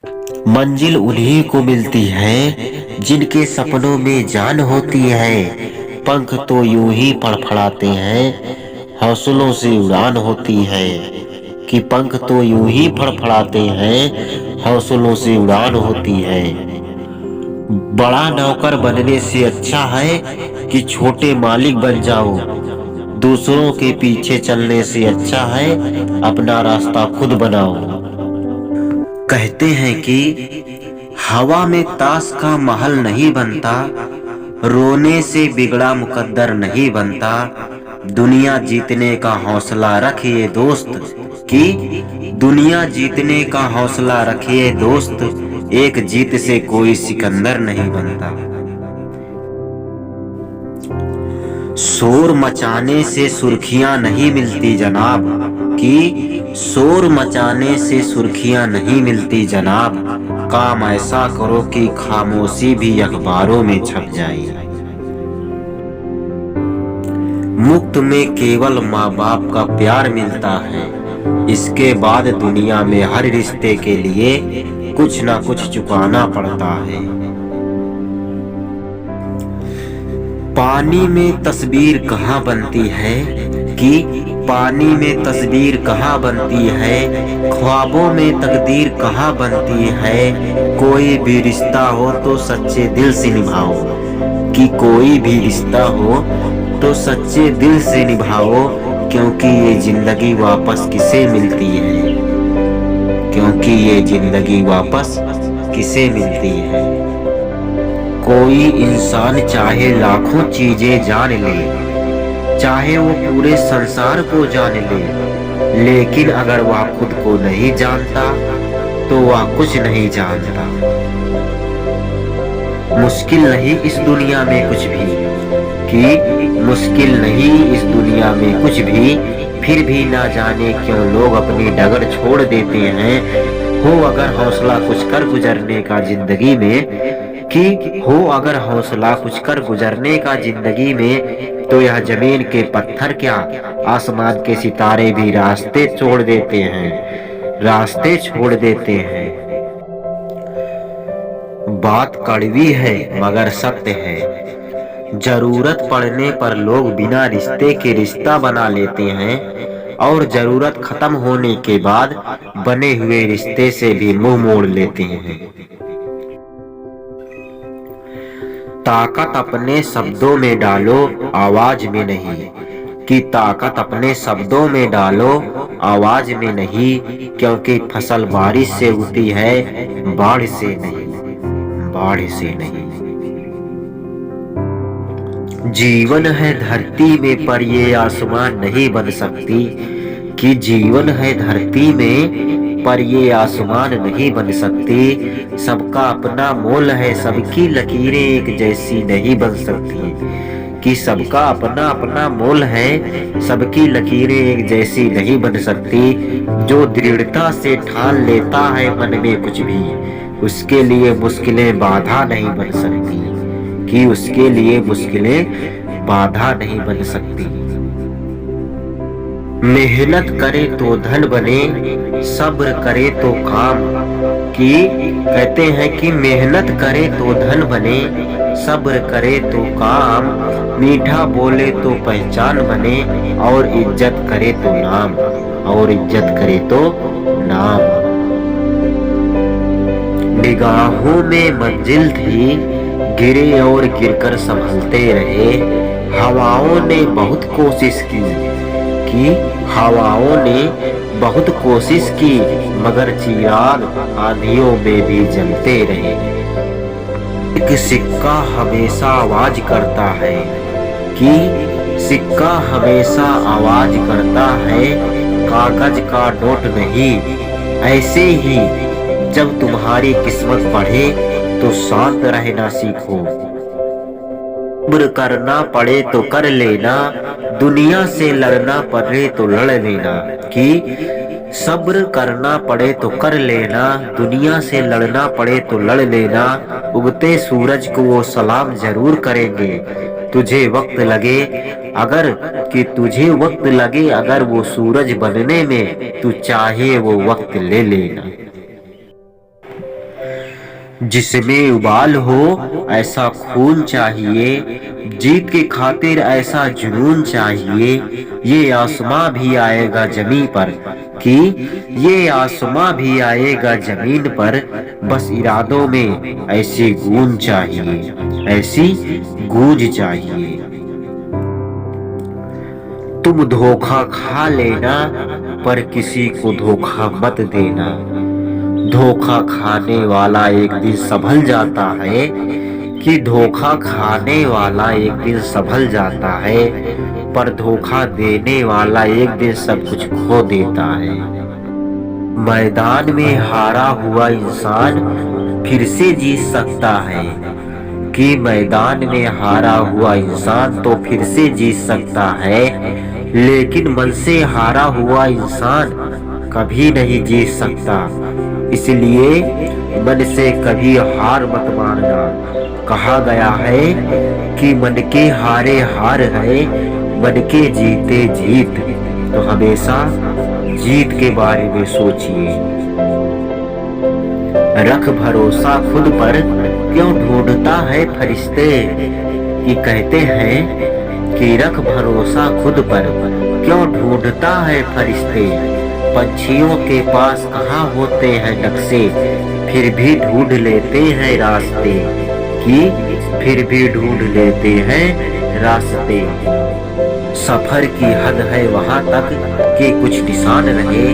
मंजिल उन्हीं को मिलती है जिनके सपनों में जान होती है। पंख तो यूं ही फड़फड़ाते हैं, हौसलों से उड़ान होती है। कि पंख तो यूं ही फड़फड़ाते हैं, हौसलों से उड़ान होती है। बड़ा नौकर बनने से अच्छा है कि छोटे मालिक बन जाओ। दूसरों के पीछे चलने से अच्छा है अपना रास्ता खुद बनाओ। कहते हैं कि हवा में ताश का महल नहीं बनता, रोने से बिगड़ा मुकद्दर नहीं बनता। दुनिया जीतने का हौसला रखिए दोस्त, कि दुनिया जीतने का हौसला रखिए दोस्त। एक जीत से कोई सिकंदर नहीं बनता। शोर मचाने से सुर्खियां नहीं मिलती जनाब, कि शोर मचाने से सुर्खियां नहीं मिलती जनाब। काम ऐसा करो कि खामोशी भी अखबारों में छप जाए। मुफ्त में केवल माँ बाप का प्यार मिलता है, इसके बाद दुनिया में हर रिश्ते के लिए कुछ ना कुछ चुकाना पड़ता है। पानी में तस्वीर कहाँ बनती है, कि पानी में तस्वीर कहाँ बनती है। ख्वाबों में तकदीर कहाँ बनती है। कोई भी रिश्ता हो तो सच्चे दिल से निभाओ, कि कोई भी रिश्ता हो तो सच्चे दिल से निभाओ। क्योंकि ये जिंदगी वापस किसे मिलती है, क्योंकि ये जिंदगी वापस किसे मिलती है। कोई इंसान चाहे लाखों चीजें जान ले, चाहे वो पूरे संसार को जान ले, लेकिन अगर वह खुद को नहीं जानता तो वह कुछ नहीं जानता। मुश्किल नहीं इस दुनिया में कुछ भी, कि मुश्किल नहीं इस दुनिया में कुछ भी। फिर भी ना जाने क्यों लोग अपनी डगर छोड़ देते हैं। हो अगर हौसला कुछ कर गुजरने का जिंदगी में, कि हो अगर हौसला कुछ कर गुजरने का जिंदगी में, तो यह जमीन के पत्थर क्या आसमान के सितारे भी रास्ते छोड़ देते हैं, रास्ते छोड़ देते हैं। बात कड़वी है मगर सत्य है। जरूरत पड़ने पर लोग बिना रिश्ते के रिश्ता बना लेते हैं, और जरूरत खत्म होने के बाद बने हुए रिश्ते से भी मुंह मोड़ लेते हैं। ताकत अपने शब्दों में डालो, आवाज में नहीं, कि ताकत अपने शब्दों में डालो, आवाज में नहीं। क्योंकि फसल बारिश से होती है, बाढ़ से नहीं, बाढ़ से नहीं। जीवन है धरती में पर ये आसमान नहीं बन सकती, कि जीवन है धरती में पर ये आसमान नहीं बन सकती। सबका अपना मोल है, सबकी लकीरें एक जैसी नहीं बन सकती, कि सबका अपना अपना मोल है, सबकी लकीरें एक जैसी नहीं बन सकती। जो दृढ़ता से ठान लेता है मन में कुछ भी, उसके लिए मुश्किलें बाधा नहीं बन सकती, कि उसके लिए मुश्किलें बाधा नहीं बन सकती। मेहनत करे तो धन बने, सब्र करे तो काम, कि कहते हैं कि मेहनत करे तो धन बने, सब्र करे तो काम। मीठा बोले तो पहचान बने, और इज्जत करे तो नाम, और इज्जत करे तो नाम। निगाहों में मंजिल थी, गिरे और गिरकर संभलते रहे। हवाओं ने बहुत कोशिश की, कि हवाओं ने बहुत कोशिश की, मगर चिराग आंधियों में भी जलते रहे। एक सिक्का हमेशा आवाज करता है, कि सिक्का हमेशा आवाज करता है, कागज का नोट नहीं। ऐसे ही जब तुम्हारी किस्मत बढ़े तो शांत रहना सीखो। सब्र करना पड़े तो कर लेना, दुनिया से लड़ना पड़े तो लड़ लेना, कि सब्र करना पड़े तो कर लेना, दुनिया से लड़ना पड़े तो लड़ लेना। उगते सूरज को वो सलाम जरूर करेंगे, तुझे वक्त लगे अगर, कि तुझे वक्त लगे अगर वो सूरज बनने में, तू चाहे वो वक्त ले लेना। जिसमें उबाल हो ऐसा खून चाहिए, जीत के खातिर ऐसा जुनून चाहिए। ये आसमां भी आएगा जमीन पर, कि ये आसमां भी आएगा जमीन पर, बस इरादों में ऐसी गूंज चाहिए, ऐसी गूंज चाहिए। तुम धोखा खा लेना पर किसी को धोखा मत देना। धोखा खाने वाला एक दिन संभल जाता है, कि धोखा खाने वाला एक दिन संभल जाता है, पर धोखा देने वाला एक दिन सब कुछ खो देता है। मैदान में हारा हुआ इंसान फिर से जीत सकता है, कि मैदान में हारा हुआ इंसान तो फिर से जीत सकता है, लेकिन मन से हारा हुआ इंसान कभी नहीं जीत सकता। इसलिए मन से कभी हार मत मानना। कहा गया है कि मन के हारे हार है, मन के जीते जीत। तो हमेशा जीत के बारे में सोचिए। रख भरोसा खुद पर, क्यों ढूंढता है फरिश्ते। कि कहते हैं कि रख भरोसा खुद पर, क्यों ढूंढता है फरिश्ते। पंछियों के पास कहाँ होते हैं नक्शे, फिर भी ढूंढ लेते हैं रास्ते। कि फिर भी ढूंढ लेते हैं रास्ते। सफर की हद है वहां तक कि कुछ निशान रहे,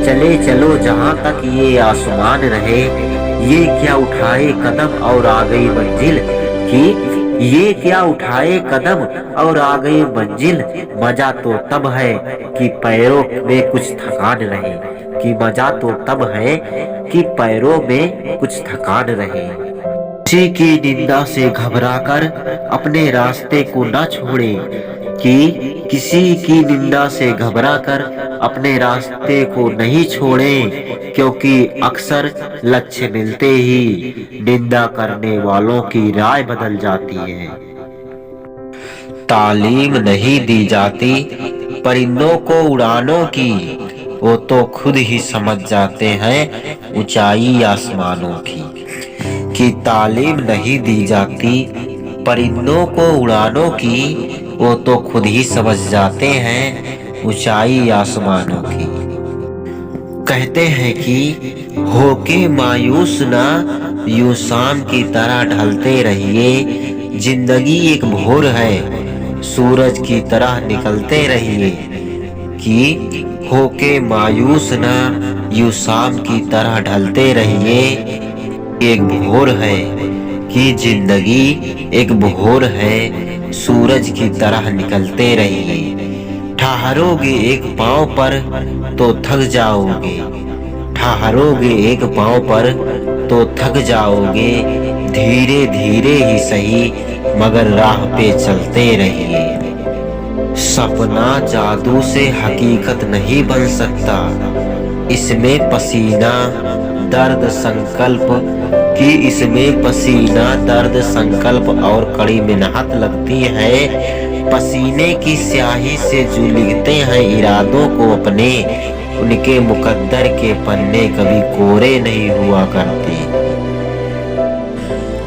चले चलो जहां तक ये आसमान रहे। ये क्या उठाए कदम और आ गई मंजिल, कि ये क्या उठाए कदम और आ गई मंजिल। मजा तो तब है कि पैरों में कुछ थकान रहे, कि मजा तो तब है कि पैरों में कुछ थकान रहे। किसी की निंदा से घबराकर अपने रास्ते को न छोड़े, कि किसी की निंदा से घबराकर अपने रास्ते को नहीं छोड़े, क्योंकि अक्सर लक्ष्य मिलते ही निंदा करने वालों की राय बदल जाती है। तालीम नहीं दी जाती परिंदों को उड़ानों की, वो तो खुद ही समझ जाते हैं ऊंचाई आसमानों की। कि तालीम नहीं दी जाती परिंदों को उड़ानों की, वो तो खुद ही समझ जाते हैं ऊंचाई आसमानों की। कहते हैं कि होके मायूस ना, यूं शाम की तरह ढलते रहिए। जिंदगी एक भोर है, सूरज की तरह निकलते रहिए। कि होके मायूस ना, यूं शाम की तरह ढलते रहिए। एक भोर है, कि जिंदगी एक भोर है, सूरज की तरह निकलते रहिए। ठहरोगे एक पांव पर तो थक जाओगे, ठहरोगे एक पांव पर तो थक जाओगे। धीरे धीरे ही सही मगर राह पे चलते रहिए। सपना जादू से हकीकत नहीं बन सकता, इसमें पसीना दर्द संकल्प। कि इसमें पसीना दर्द संकल्प और कड़ी मेहनत लगती है। पसीने की स्याही से जो लिखते हैं इरादों को अपने, उनके मुकद्दर के पन्ने कभी कोरे नहीं हुआ करते।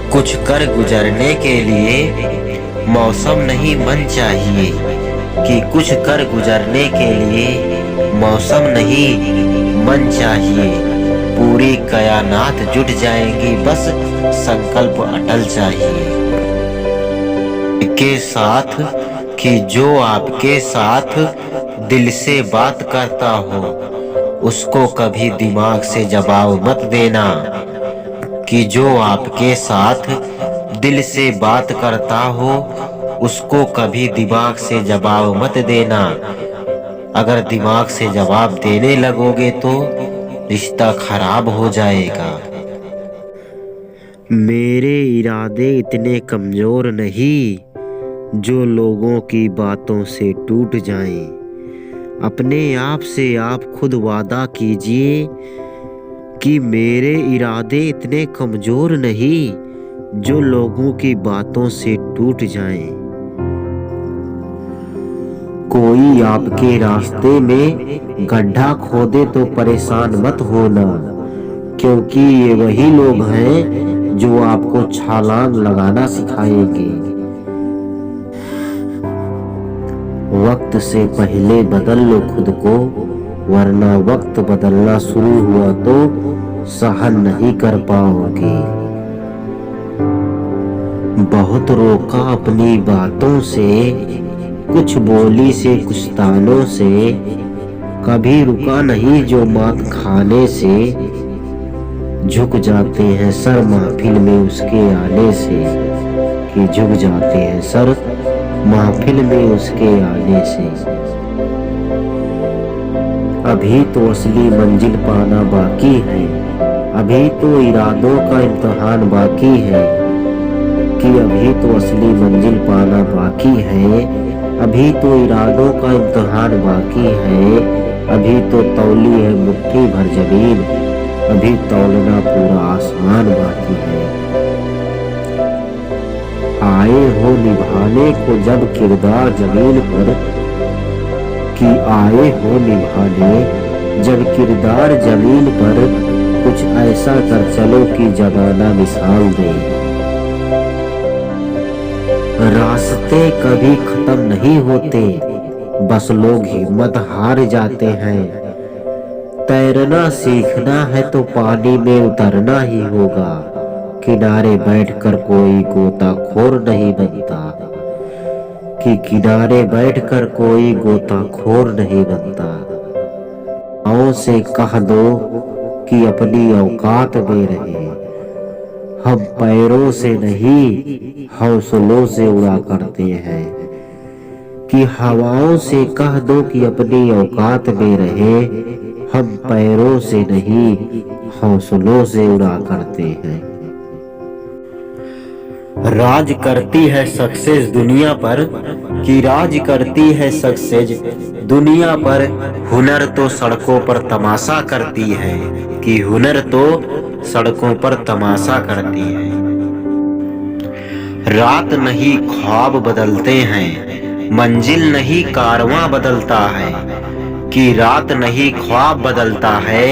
कुछ कर गुजरने के लिए मौसम नहीं मन चाहिए, कि कुछ कर गुजरने के लिए मौसम नहीं मन चाहिए। पूरी कायनात जुट जाएगी, बस संकल्प अटल चाहिए। के साथ कि जो आपके साथ दिल से बात करता हो, उसको कभी दिमाग से जवाब मत देना। कि जो आपके साथ दिल से बात करता हो, उसको कभी दिमाग से जवाब मत देना। अगर दिमाग से जवाब देने लगोगे तो रिश्ता खराब हो जाएगा। मेरे इरादे इतने कमजोर नहीं जो लोगों की बातों से टूट जाएं। अपने आप से आप खुद वादा कीजिए कि मेरे इरादे इतने कमजोर नहीं जो लोगों की बातों से टूट जाएं। कोई आपके रास्ते में गड्ढा खोदे तो परेशान मत होना, क्योंकि ये वही लोग हैं जो आपको छलांग लगाना सिखाएंगे। वक्त से पहले बदल लो खुद को, वरना वक्त बदलना शुरू हुआ तो सहन नहीं कर पाओगे। बहुत रोका अपनी बातों से, कुछ बोली से कुछ तानों से, कभी रुका नहीं जो मात खाने से। झुक जाते हैं सर महफिल में उसके आने से, कि झुक जाते हैं सर महफिल में उसके आने से। अभी तो असली मंजिल पाना बाकी है, अभी तो इरादों का इम्तिहान बाकी है, कि अभी तो असली मंजिल पाना बाकी है, अभी तो इरादों का इम्तिहान बाकी है, अभी तो तौली है मुट्ठी भर जमीन, अभी तौलना पूरा आसमान बाकी है। आए हो निभाने को जब किरदार जमीन पर, कि आए हो निभाने जब किरदार जमीन पर, कुछ ऐसा कर चलो कि जमाना मिसाल दे। रास्ते कभी खत्म नहीं होते, बस लोग हिम्मत हार जाते हैं। तैरना सीखना है तो पानी में उतरना ही होगा, किनारे बैठकर कोई गोताखोर नहीं बनता, कि किनारे बैठकर कोई गोताखोर नहीं बनता। पाँव से कह दो कि अपनी औकात में रहे, हम पैरों से नहीं हौसलों से उड़ा करते हैं, कि हवाओं से कह दो कि अपनी औकात में रहे, हम पैरों से नहीं हौसलों से उड़ा करते हैं। राज करती है सक्सेस दुनिया पर, कि राज करती है सक्सेस दुनिया पर। हुनर तो सड़कों पर तमाशा करती है, कि हुनर तो सड़कों पर तमाशा करती है। रात नहीं ख्वाब बदलते हैं, मंजिल नहीं कारवां बदलता है, कि रात नहीं ख्वाब बदलता है,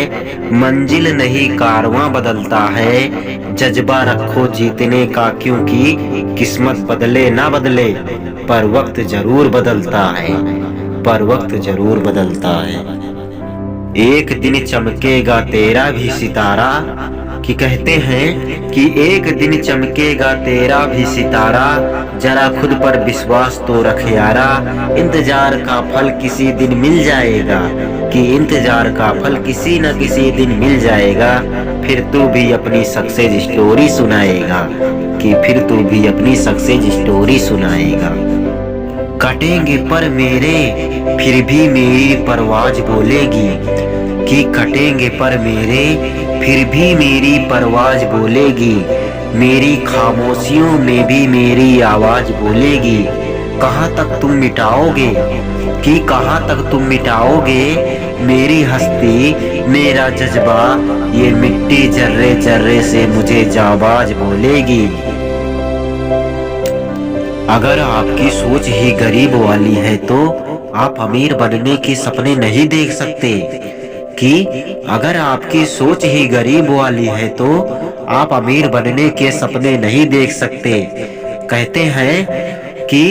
मंजिल नहीं कारवां बदलता है। जज्बा रखो जीतने का, क्योंकि किस्मत बदले ना बदले, पर वक्त जरूर बदलता है, पर वक्त जरूर बदलता है। एक दिन चमकेगा तेरा भी सितारा, कि कहते हैं कि एक दिन चमकेगा तेरा भी सितारा। जरा खुद पर विश्वास तो रख यारा, इंतजार का फल किसी दिन मिल जाएगा, कि इंतजार का फल किसी न किसी दिन मिल जाएगा। फिर तू भी अपनी सक्सेस स्टोरी सुनाएगा, कि फिर तू भी अपनी सक्सेस स्टोरी सुनाएगा। कटेंगे पर मेरे फिर भी मेरी परवाज बोलेगी, कि कटेंगे पर मेरे फिर भी मेरी परवाज बोलेगी। मेरी खामोशियों में भी मेरी आवाज बोलेगी। कहाँ तक तुम मिटाओगे, कि कहाँ तक तुम मिटाओगे मेरी हस्ती, मेरा जज्बा, ये मिट्टी जर्रे जर्रे से मुझे जाबाज बोलेगी। अगर आपकी सोच ही गरीब वाली है तो आप अमीर बनने के सपने नहीं देख सकते, कि अगर आपकी सोच ही गरीब वाली है तो आप अमीर बनने के सपने नहीं देख सकते। कहते हैं कि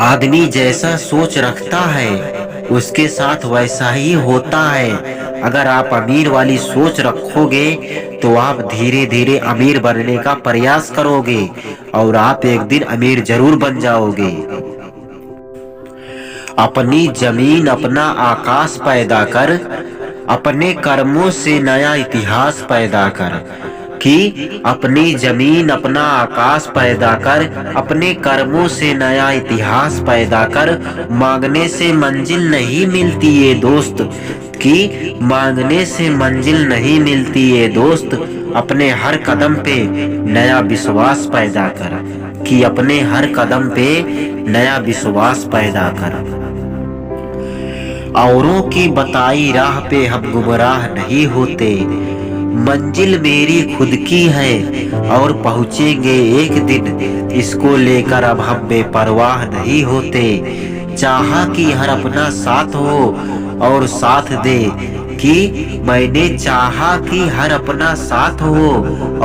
आदमी जैसा सोच रखता है उसके साथ वैसा ही होता है। अगर आप अमीर वाली सोच रखोगे तो आप धीरे धीरे अमीर बनने का प्रयास करोगे और आप एक दिन अमीर जरूर बन जाओगे। अपनी जमीन अपना आकाश पैदा कर, अपने कर्मों से नया इतिहास पैदा कर, कि अपनी जमीन अपना आकाश पैदा कर, अपने कर्मों से नया इतिहास पैदा कर। मांगने से मंजिल नहीं मिलती ये दोस्त, कि मांगने से मंजिल नहीं मिलती ये दोस्त। अपने हर कदम पे नया विश्वास पैदा कर, कि अपने हर कदम पे नया विश्वास पैदा कर। औरों की बताई राह पे हम गुमराह नहीं होते, मंजिल मेरी खुद की है और पहुँचेंगे एक दिन, इसको लेकर अब हम बेपरवाह नहीं होते। चाहा कि हर अपना साथ हो और साथ दे, कि मैंने चाहा कि हर अपना साथ हो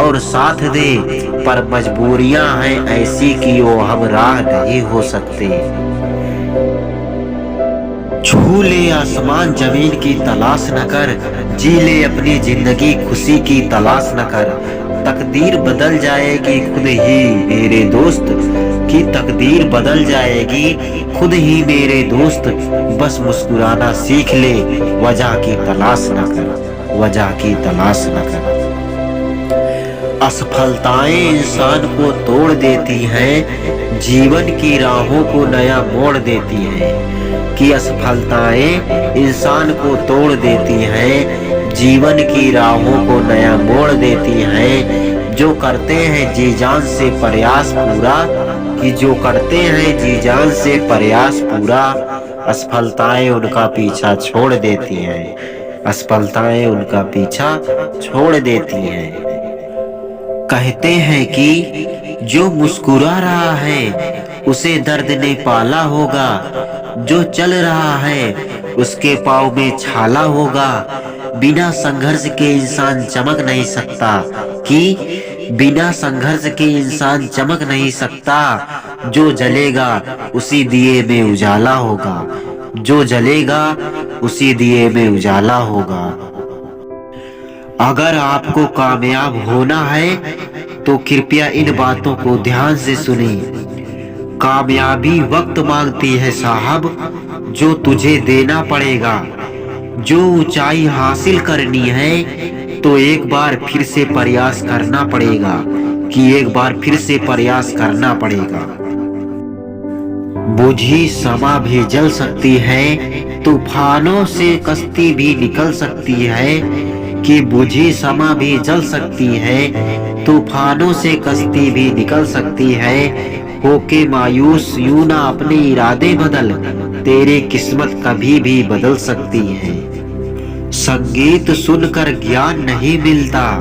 और साथ दे, पर मजबूरियां हैं ऐसी कि वो हम राह नहीं हो सकते। छू ले आसमान जमीन की तलाश न कर, जी ले अपनी जिंदगी खुशी की तलाश न कर। तकदीर बदल जाएगी खुद ही मेरे दोस्त, की तकदीर बदल जाएगी खुद ही मेरे दोस्त। बस मुस्कुराना सीख ले, वजह की तलाश न कर, वजह की तलाश न कर। असफलताएं इंसान को तोड़ देती हैं, जीवन की राहों को नया मोड़ देती हैं। कि असफलताएं इंसान को तोड़ देती हैं, जीवन की राहों को नया मोड़ देती हैं। जो करते हैं जी जान से प्रयास पूरा, कि जो करते हैं जी जान से प्रयास पूरा, असफलताएं उनका पीछा छोड़ देती हैं, असफलताएं उनका पीछा छोड़ देती हैं। कहते हैं कि जो मुस्कुरा रहा है उसे दर्द ने पाला होगा, जो चल रहा है उसके पाँव में छाला होगा। बिना संघर्ष के इंसान चमक नहीं सकता, कि बिना संघर्ष के इंसान चमक नहीं सकता। जो जलेगा उसी दिए में उजाला होगा, जो जलेगा उसी दिए में उजाला होगा। अगर आपको कामयाब होना है तो कृपया इन बातों को ध्यान से सुनिए। कामयाबी वक्त मांगती है साहब, जो तुझे देना पड़ेगा। जो ऊंचाई हासिल करनी है तो एक बार फिर से प्रयास करना पड़ेगा, कि एक बार फिर से प्रयास करना पड़ेगा। बुझी समा भी जल सकती है, तूफानों से कश्ती भी निकल सकती है। कि बुझी समा भी जल सकती है, तूफानों से कश्ती भी निकल सकती है। होके मायूस यूं ना अपने इरादे बदल, तेरी किस्मत कभी भी बदल सकती है। संगीत सुनकर ज्ञान नहीं मिलता,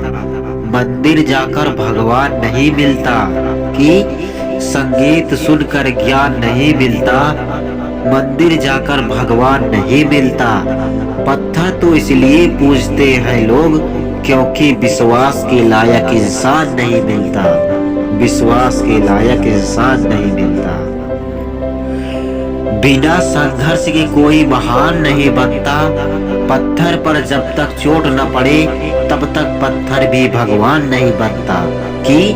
मंदिर जाकर भगवान नहीं मिलता। कि संगीत सुनकर ज्ञान नहीं मिलता, मंदिर जाकर भगवान नहीं मिलता। पत्थर तो इसलिए पूजते हैं लोग क्योंकि विश्वास के लायक इंसान नहीं मिलता, विश्वास के लायक इंसान नहीं मिलता। बिना संघर्ष के कोई महान नहीं बनता, पत्थर पर जब तक चोट न पड़े तब तक पत्थर भी भगवान नहीं बनता। कि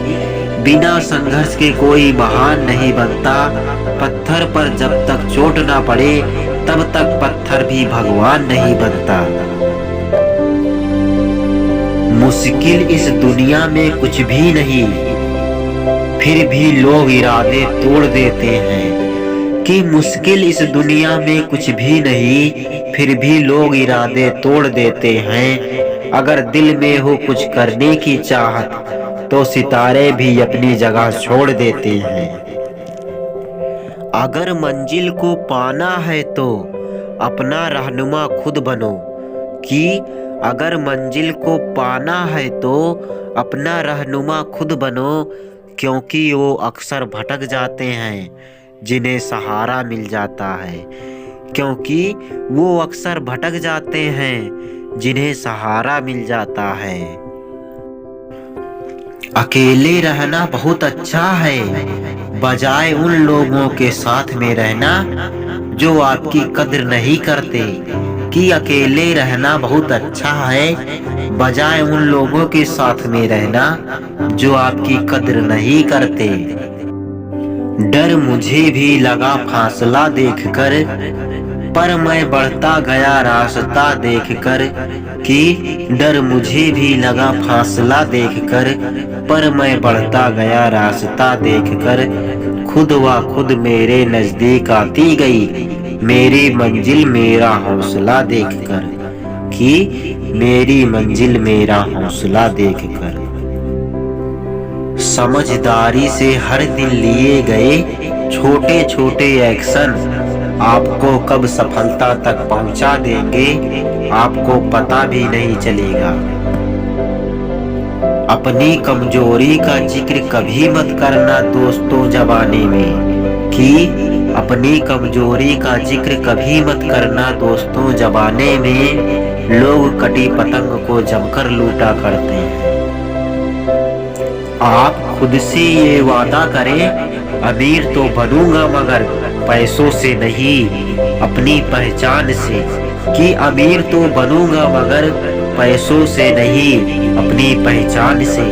बिना संघर्ष के कोई महान नहीं बनता, पत्थर पर जब तक चोट ना पड़े तब तक पत्थर भी भगवान नहीं बनता। मुश्किल इस दुनिया में कुछ भी नहीं, फिर भी लोग इरादे तोड़ देते हैं। कि मुश्किल इस दुनिया में कुछ भी नहीं, फिर भी लोग इरादे तोड़ देते हैं। अगर दिल में हो कुछ करने की चाहत तो सितारे भी अपनी जगह छोड़ देते हैं। अगर मंजिल को पाना है तो अपना रहनुमा खुद बनो। कि अगर मंजिल को पाना है तो अपना रहनुमा खुद बनो, क्योंकि वो अक्सर भटक जाते हैं जिन्हें सहारा मिल जाता है। क्योंकि वो अक्सर भटक जाते हैं जिन्हें सहारा मिल जाता है। अकेले रहना बहुत अच्छा है, बजाय उन लोगों के साथ में रहना जो आपकी कद्र नहीं करते। कि अकेले रहना बहुत अच्छा है, बजाय उन लोगों के साथ में रहना जो आपकी कद्र नहीं करते। डर मुझे भी लगा फासला देखकर, पर मैं बढ़ता गया रास्ता देखकर। कि डर मुझे भी लगा फासला देखकर, पर मैं बढ़ता गया रास्ता देखकर। खुद व खुद मेरे नजदीक आती गई मेरी मंजिल मेरा हौसला देखकर। कि मेरी मंजिल मेरा हौसला देखकर। समझदारी से हर दिन लिए गए छोटे छोटे एक्शन आपको कब सफलता तक पहुंचा देंगे, आपको पता भी नहीं चलेगा। अपनी कमजोरी का जिक्र कभी मत करना दोस्तों जवानी में। कि अपनी कमजोरी का जिक्र कभी मत करना दोस्तों जवानी में। लोग कटी पतंग को जमकर लूटा करते हैं। आप खुद से ये वादा करें, अमीर तो बनूंगा मगर पैसों से नहीं, अपनी पहचान से। कि अमीर तो बनूंगा मगर पैसों से नहीं, अपनी पहचान से।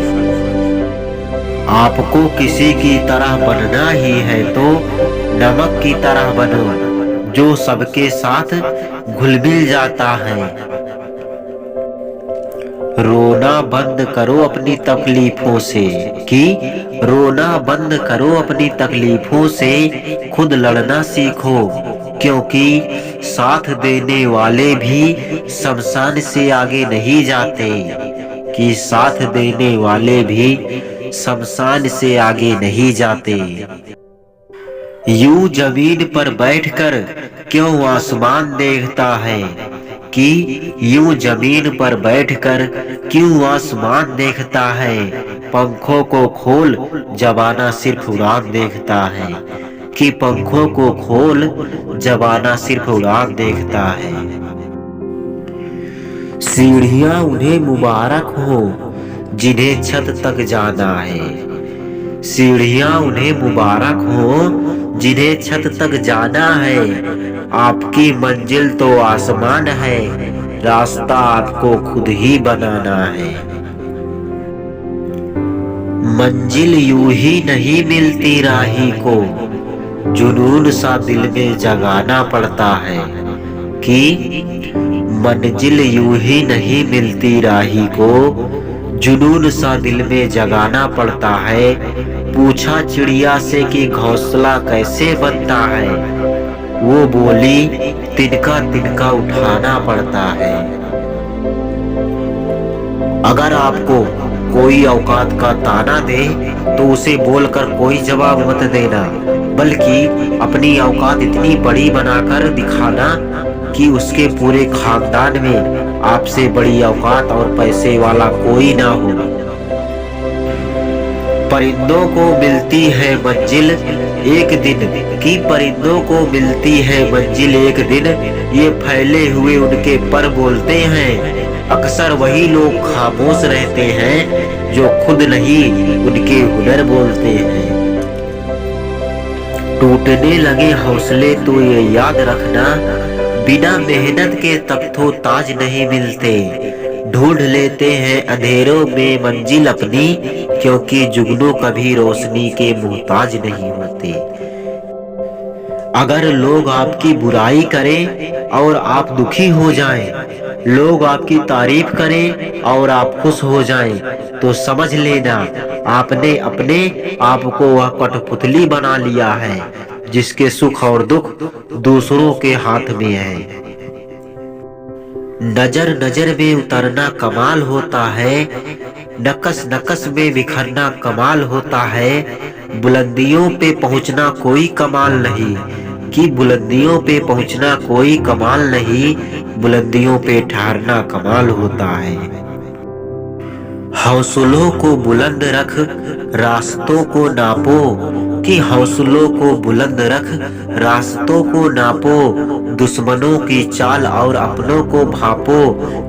आपको किसी की तरह बनना ही है तो नमक की तरह बनो, जो सबके साथ घुल मिल जाता है। रोना बंद करो अपनी तकलीफों से, कि रोना बंद करो अपनी तकलीफों से, खुद लड़ना सीखो, क्योंकि साथ देने वाले भी शमशान से आगे नहीं जाते। कि साथ देने वाले भी शमशान से आगे नहीं जाते। यूं जमीन पर बैठकर क्यों आसमान देखता है, कि यूं जमीन पर बैठकर क्यों आसमान देखता है। पंखों को खोल जबाना सिर्फ उड़ान देखता है, कि पंखों को खोल जबाना सिर्फ उड़ान देखता है। सीढ़ियां उन्हें मुबारक हो जिन्हें छत तक जाना है, सीढ़ियां उन्हें मुबारक हो जिन्हें छत तक जाना है। आपकी मंजिल तो आसमान है, रास्ता आपको खुद ही बनाना है। मंजिल यूं ही नहीं मिलती राही को, जुनून सा दिल में जगाना पड़ता है। कि मंजिल यूं ही नहीं मिलती राही को, जुनून सा दिल में जगाना पड़ता है। पूछा चिड़िया से कि घोंसला कैसे बनता है, वो बोली तिनका तिनका उठाना पड़ता है। अगर आपको कोई औकात का ताना दे तो उसे बोलकर कोई जवाब मत देना, बल्कि अपनी औकात इतनी बड़ी बनाकर दिखाना कि उसके पूरे खानदान में आपसे बड़ी औकात और पैसे वाला कोई ना हो। परिंदों को मिलती है मंजिल एक दिन, कि परिंदों को मिलती है मंजिल एक दिन, ये फैले हुए उनके पर बोलते हैं। अक्सर वही लोग खामोश रहते हैं जो खुद नहीं उनके हुनर बोलते हैं। टूटने लगे हौसले तो ये याद रखना, बिना मेहनत के तख्तो ताज नहीं मिलते। ढूंढ लेते हैं अंधेरों में मंजिल अपनी, क्योंकि जुगनू कभी रोशनी के मुहताज नहीं होते। अगर लोग आपकी बुराई करें और आप दुखी हो जाएं, लोग आपकी तारीफ करें और आप खुश हो जाएं, तो समझ लेना आपने अपने आप को वह कठपुतली बना लिया है जिसके सुख और दुख दूसरों के हाथ में है। नजर नजर में उतरना कमाल होता है, नकस नकस में बिखरना कमाल होता है। बुलंदियों पे पहुंचना कोई कमाल नहीं, कि बुलंदियों पे पहुंचना कोई कमाल नहीं, बुलंदियों पे ठहरना कमाल होता है। हौसलों को बुलंद रख रास्तों को नापो, कि हौसलों को बुलंद रख रास्तों को नापो। दुश्मनों की चाल और अपनों को भापो,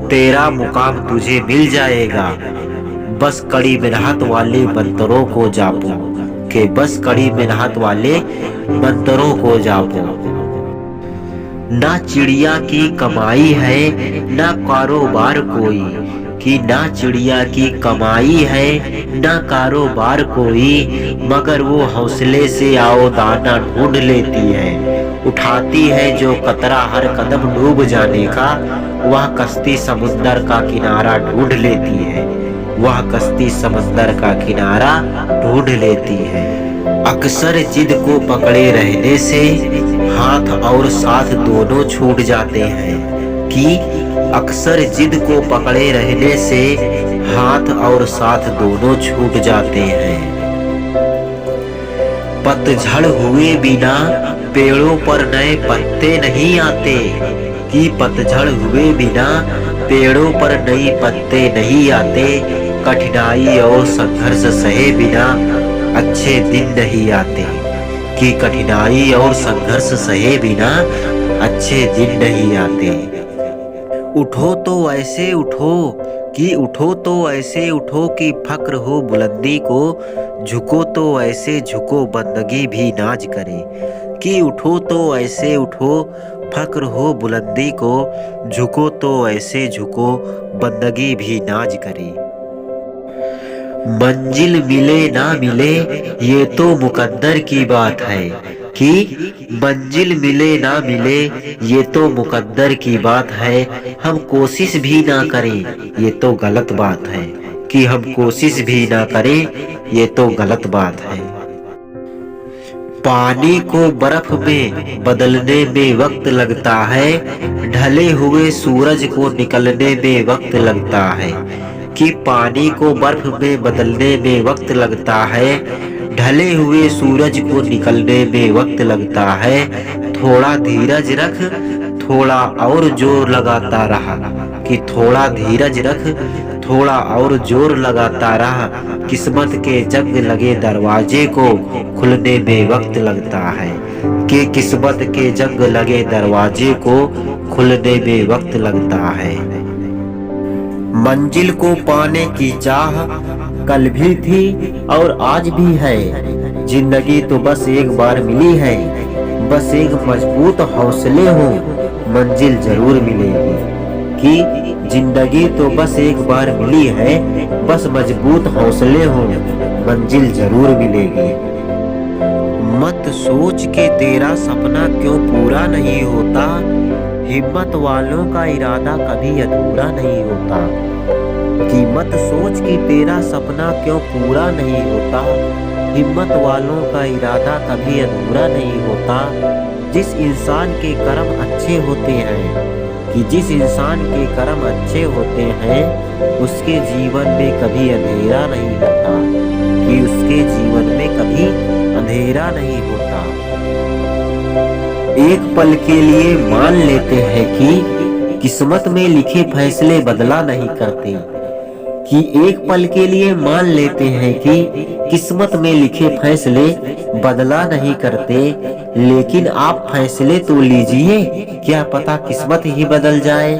तेरा मुकाम तुझे मिल जाएगा। बस कड़ी मेहनत वाले बंदरों को जापो, के बस कड़ी मेहनत वाले बंदरों को जापो। ना चिड़िया की कमाई है ना कारोबार कोई, कि ना चिड़िया की कमाई है ना कारोबार कोई, मगर वो हौसले से आओ दाना ढूंढ लेती है। उठाती है जो कतरा हर कदम डूब जाने का, वह कश्ती समुंदर का किनारा ढूंढ लेती है, वह कश्ती समंदर का किनारा ढूंढ लेती है। अक्सर जिद को पकड़े रहने से हाथ और साथ दोनों छूट जाते हैं, कि अक्सर जिद को पकड़े रहने से हाथ और साथ दोनों छूट जाते हैं। पतझड़ हुए बिना पेड़ों पर नए पत्ते नहीं आते, कि पतझड़ हुए बिना पेड़ों पर नए पत्ते नहीं आते। कठिनाई और संघर्ष सहे बिना अच्छे दिन नहीं आते, कि कठिनाई और संघर्ष सहे बिना अच्छे दिन नहीं आते। उठो तो ऐसे उठो उठो तो ऐसे उठो कि फक्र हो बुलंदी को, झुको तो ऐसे झुको बंदगी भी नाज करे। कि उठो तो ऐसे उठो फक्र हो बुलंदी को, झुको तो ऐसे झुको बंदगी भी नाज करे। मंजिल मिले ना मिले ये तो मुकद्दर की बात है, कि मंजिल मिले ना मिले ये तो मुकद्दर की बात है। हम कोशिश भी ना करें ये तो गलत बात है, कि हम कोशिश भी ना करें ये तो गलत बात है। पानी को बर्फ में बदलने में वक्त लगता है, ढले हुए सूरज को निकलने में वक्त लगता है। कि पानी को बर्फ में बदलने में वक्त लगता है, ढले हुए सूरज को निकलने में वक्त लगता है। थोड़ा धीरज रख थोड़ा और जोर लगाता रहा, कि थोड़ा धीरज रख थोड़ा और जोर लगाता रहा। किस्मत के जंग लगे दरवाजे को खुलने में वक्त लगता है, कि किस्मत के जंग लगे दरवाजे को खुलने में वक्त लगता है। मंजिल को पाने की चाह कल भी थी और आज भी है, जिंदगी तो बस एक बार मिली है। बस एक मजबूत हौसले हो मंजिल जरूर मिलेगी, कि जिंदगी तो बस एक बार मिली है, बस मजबूत हौसले हो मंजिल जरूर मिलेगी। मत सोच के तेरा सपना क्यों पूरा नहीं होता, हिम्मत वालों का इरादा कभी अधूरा नहीं होता। कि मत सोच कि तेरा सपना क्यों पूरा नहीं होता, हिम्मत वालों का इरादा कभी अधूरा नहीं होता। जिस इंसान के कर्म अच्छे होते हैं, कि जिस इंसान के कर्म अच्छे होते हैं उसके जीवन में कभी अंधेरा नहीं होता, कि उसके जीवन में कभी अंधेरा नहीं होता। एक पल के लिए मान लेते हैं कि किस्मत में लिखे फैसले बदला नहीं करते, कि एक पल के लिए मान लेते हैं कि किस्मत में लिखे फैसले बदला नहीं करते। लेकिन आप फैसले तो लीजिए, क्या पता किस्मत ही बदल जाए।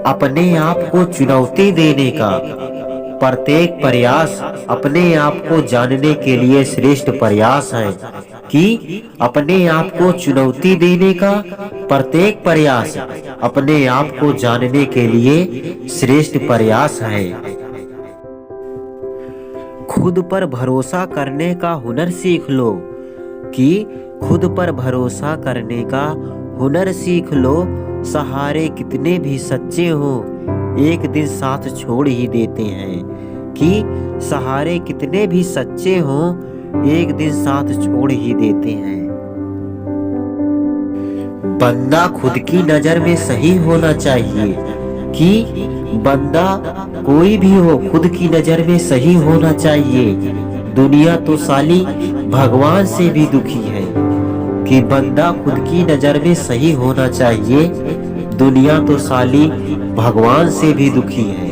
अपने आप को चुनौती देने का प्रत्येक प्रयास अपने आप को जानने के लिए श्रेष्ठ प्रयास है, कि अपने आप को चुनौती देने का प्रत्येक प्रयास अपने आप को जानने के लिए श्रेष्ठ प्रयास है। खुद पर भरोसा करने का हुनर सीख लो, कि खुद पर भरोसा करने का हुनर सीख लो। सहारे कितने भी सच्चे हो एक दिन साथ छोड़ ही देते हैं, कि सहारे कितने भी सच्चे हो एक दिन साथ छोड़ ही देते हैं। बंदा खुद की नजर में सही होना चाहिए, कि बंदा कोई भी हो खुद की नजर में सही होना चाहिए। दुनिया तो साली भगवान से भी दुखी है, कि बंदा खुद की नजर में सही होना चाहिए। दुनिया तो साली भगवान से भी दुखी है।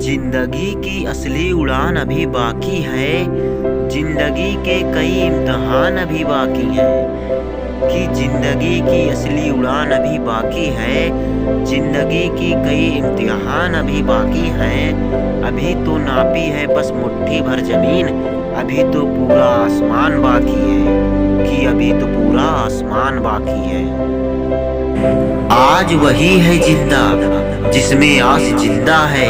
जिंदगी की असली उड़ान अभी बाकी है, जिंदगी के कई इम्तिहान अभी बाकी हैं, कि जिंदगी की असली उड़ान अभी बाकी है। जिंदगी की कई इम्तिहान अभी बाकी हैं। अभी तो नापी है बस मुट्ठी भर जमीन, अभी तो पूरा आसमान बाकी है, कि अभी तो पूरा आसमान बाकी है। आज वही है जिंदा जिसमें आस जिंदा है,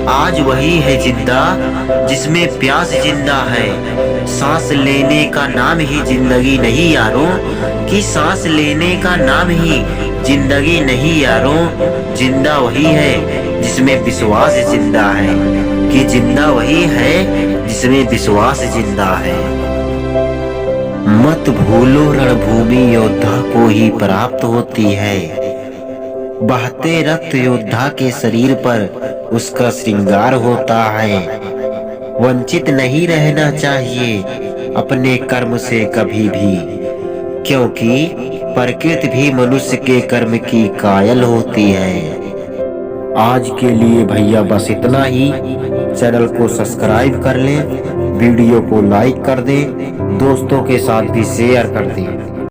आज वही है जिंदा जिसमें प्यास जिंदा है। सांस लेने का नाम ही जिंदगी नहीं यारों, कि सांस लेने का नाम ही जिंदगी नहीं यारों। जिंदा वही है जिसमें विश्वास जिंदा है, कि जिंदा वही है जिसमें विश्वास जिंदा है। मत भूलो रणभूमि योद्धा को ही प्राप्त होती है, बहते रक्त योद्धा के शरीर पर उसका श्रृंगार होता है। वंचित नहीं रहना चाहिए अपने कर्म से कभी भी, क्योंकि प्रकृति भी मनुष्य के कर्म की कायल होती है। आज के लिए भैया बस इतना ही। चैनल को सब्सक्राइब कर लें, वीडियो को लाइक कर दें, दोस्तों के साथ भी शेयर कर दें।